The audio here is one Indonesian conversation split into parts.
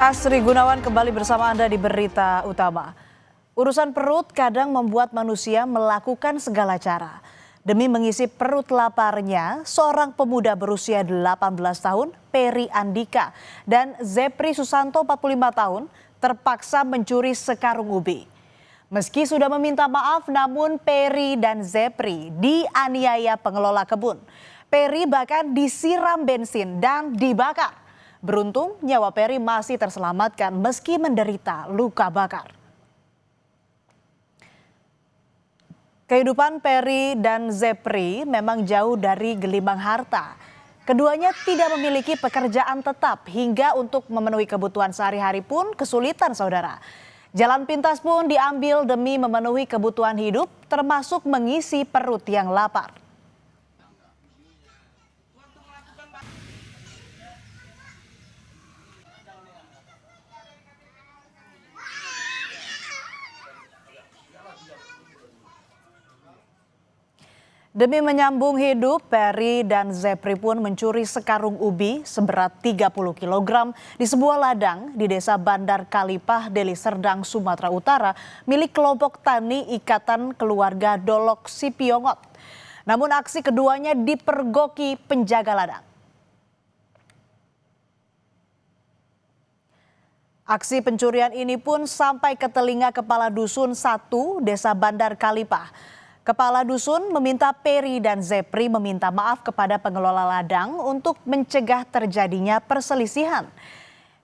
Asri Gunawan kembali bersama Anda di Berita Utama. Urusan perut kadang membuat manusia melakukan segala cara. Demi mengisi perut laparnya, seorang pemuda berusia 18 tahun, Peri Andika, dan Zepri Susanto 45 tahun, terpaksa mencuri sekarung ubi. Meski sudah meminta maaf, namun Peri dan Zepri dianiaya pengelola kebun. Peri bahkan disiram bensin dan dibakar. Beruntung nyawa Peri masih terselamatkan meski menderita luka bakar. Kehidupan Peri dan Zepri memang jauh dari gelimang harta. Keduanya tidak memiliki pekerjaan tetap hingga untuk memenuhi kebutuhan sehari-hari pun kesulitan, saudara. Jalan pintas pun diambil demi memenuhi kebutuhan hidup, termasuk mengisi perut yang lapar. Demi menyambung hidup, Peri dan Zepri pun mencuri sekarung ubi seberat 30 kg di sebuah ladang di desa Bandar Kalipah, Deli Serdang, Sumatera Utara, milik kelompok tani Ikatan Keluarga Dolok Sipiongot. Namun aksi keduanya dipergoki penjaga ladang. Aksi pencurian ini pun sampai ke telinga Kepala Dusun 1 Desa Bandar Kalipah. Kepala Dusun meminta Peri dan Zepri meminta maaf kepada pengelola ladang untuk mencegah terjadinya perselisihan.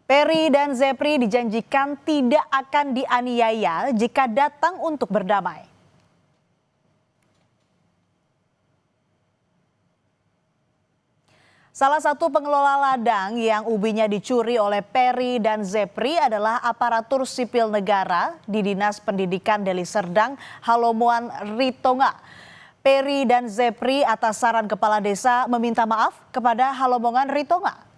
Peri dan Zepri dijanjikan tidak akan dianiaya jika datang untuk berdamai. Salah satu pengelola ladang yang ubinya dicuri oleh Peri dan Zepri adalah aparatur sipil negara di Dinas Pendidikan Deli Serdang, Halomoan Ritonga. Peri dan Zepri atas saran kepala desa meminta maaf kepada Halomongan Ritonga.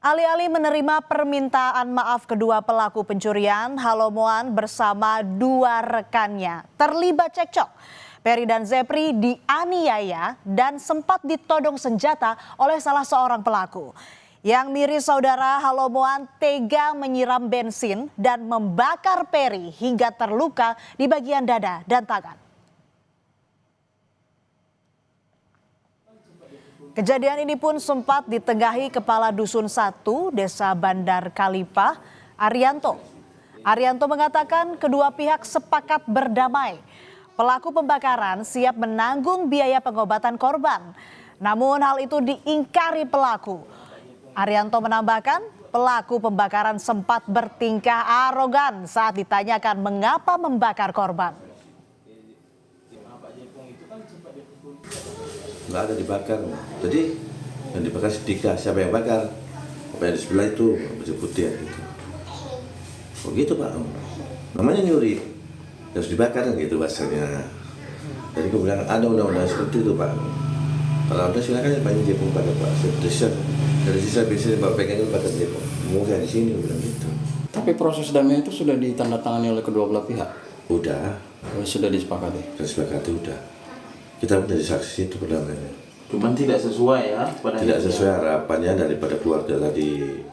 Alih-alih menerima permintaan maaf kedua pelaku pencurian, Halomoan bersama dua rekannya terlibat cekcok. Peri dan Zepri dianiaya dan sempat ditodong senjata oleh salah seorang pelaku. Yang miris, saudara, Halomoan tega menyiram bensin dan membakar Peri hingga terluka di bagian dada dan tangan. Kejadian ini pun sempat ditengahi Kepala Dusun 1 Desa Bandar Kalipah, Arianto. Arianto mengatakan kedua pihak sepakat berdamai. Pelaku pembakaran siap menanggung biaya pengobatan korban. Namun hal itu diingkari pelaku. Arianto menambahkan pelaku pembakaran sempat bertingkah arogan saat ditanyakan mengapa membakar korban. Nggak ada dibakar, jadi yang dibakar sedikit. Siapa yang bakar? Apa yang di sebelah itu baju putih gitu. Oh gitu Pak, namanya nyuri harus dibakar gitu bahasanya. Jadi aku bilang ada undang-undang seperti itu Pak. Kalau ada silakan banyak jepung pada Pak. Dari sisa biasanya Pak pegang itu bakar jepung. Mau saya di sini bilang gitu. Tapi proses damai itu sudah ditandatangani oleh kedua belah pihak. Udah. Sudah disepakati. Sudah disepakati udah. Kita menjadi saksi itu perdamaian. Cuman tidak sesuai ya? Tidak sesuai harapannya daripada keluarga tadi.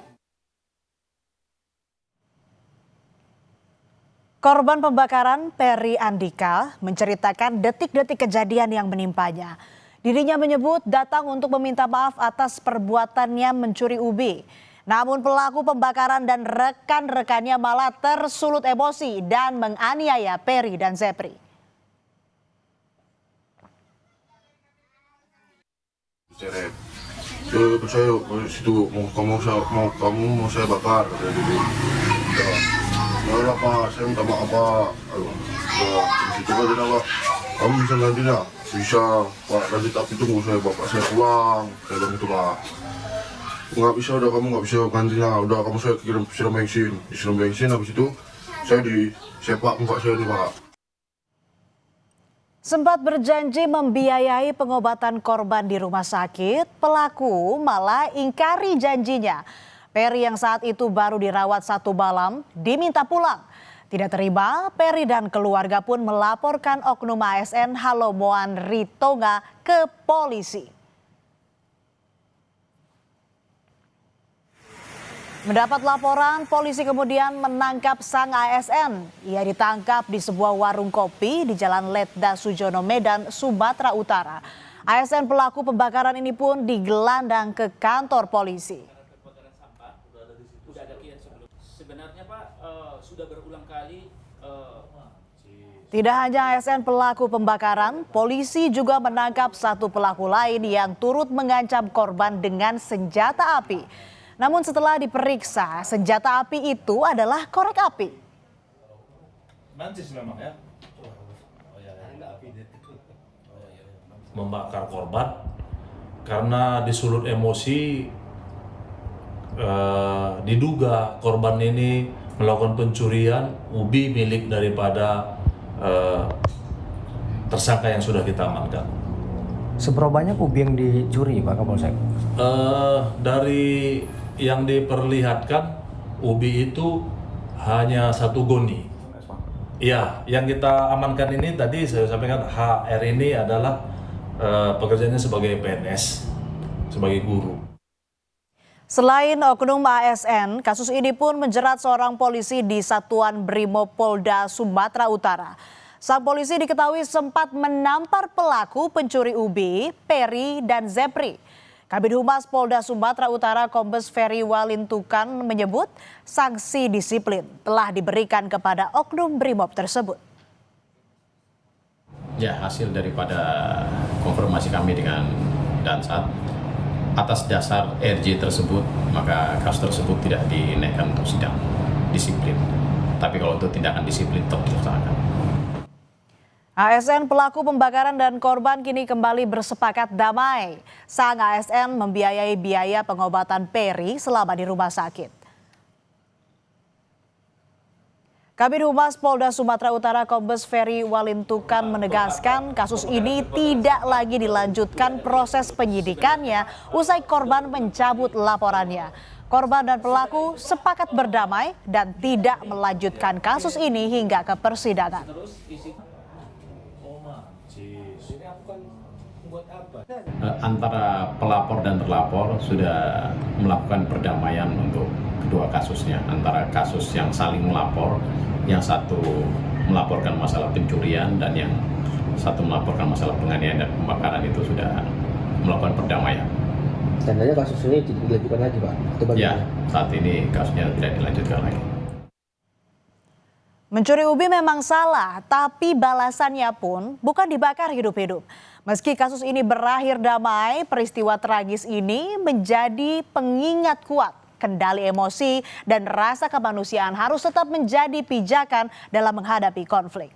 Korban pembakaran Peri Andika menceritakan detik-detik kejadian yang menimpanya. Dirinya menyebut datang untuk meminta maaf atas perbuatannya mencuri ubi. Namun pelaku pembakaran dan rekan-rekannya malah tersulut emosi dan menganiaya Peri dan Zepri. Seret. Percaya situ mau kamu saya bakar dari dulu. Ya udah Pak, saya minta maaf Pak. Coba aja Pak. Kamu bisa ganti nggak? Bisa Pak, nanti tapi tunggu saya bapak saya pulang. Saya bilang itu Pak. Nggak bisa, udah kamu nggak bisa gantinya. Udah kamu saya kirim siram bensin. Disiram bensin habis itu saya disepak muka saya di Pak. Sempat berjanji membiayai pengobatan korban di rumah sakit, pelaku malah ingkari janjinya. Peri yang saat itu baru dirawat 1 malam diminta pulang. Tidak terima, Peri dan keluarga pun melaporkan oknum ASN Halomoan Ritonga ke polisi. Mendapat laporan, polisi kemudian menangkap sang ASN. Ia ditangkap di sebuah warung kopi di Jalan Letda Sujono, Medan, Sumatera Utara. ASN pelaku pembakaran ini pun digelandang ke kantor polisi. Sebenarnya Pak sudah berulang kali. Tidak hanya ASN pelaku pembakaran, polisi juga menangkap satu pelaku lain yang turut mengancam korban dengan senjata api. Namun setelah diperiksa, senjata api itu adalah korek api. Mancis memang ya. Membakar korban karena disulut emosi, diduga korban ini melakukan pencurian ubi milik daripada tersangka yang sudah kita amankan. Seberapa banyak ubi yang dicuri, Pak Kapolsek? Dari yang diperlihatkan ubi itu hanya satu goni. Ya, yang kita amankan ini tadi saya sampaikan HR ini adalah pekerjaannya sebagai PNS, sebagai guru. Selain oknum ASN, kasus ini pun menjerat seorang polisi di Satuan Brimopolda Sumatera Utara. Sang polisi diketahui sempat menampar pelaku pencuri ubi, Peri dan Zepri. Kabid Humas Polda Sumatera Utara Kombes Ferry Walintukan menyebut sanksi disiplin telah diberikan kepada oknum Brimob tersebut. Ya, hasil daripada konfirmasi kami dengan Dansat, atas dasar RJ tersebut, maka kasus tersebut tidak dinaikkan untuk sidang disiplin. Tapi kalau untuk tindakan disiplin tetap dilaksanakan. ASN pelaku pembakaran dan korban kini kembali bersepakat damai. Sang ASN membiayai biaya pengobatan Peri selama di rumah sakit. Kabid Humas Polda Sumatera Utara Kombes Ferry Walintukan menegaskan kasus ini tidak lagi dilanjutkan proses penyidikannya usai korban mencabut laporannya. Korban dan pelaku sepakat berdamai dan tidak melanjutkan kasus ini hingga ke persidangan. Antara pelapor dan terlapor sudah melakukan perdamaian untuk kedua kasusnya. Antara kasus yang saling melapor, yang satu melaporkan masalah pencurian dan yang satu melaporkan masalah penganiayaan dan pembakaran, itu sudah melakukan perdamaian. Tandanya kasus ini tidak dilanjutkan lagi, Pak? Ya, saat ini kasusnya tidak dilanjutkan lagi. Mencuri ubi memang salah, tapi balasannya pun bukan dibakar hidup-hidup. Meski kasus ini berakhir damai, peristiwa tragis ini menjadi pengingat kuat. Kendali emosi dan rasa kemanusiaan harus tetap menjadi pijakan dalam menghadapi konflik.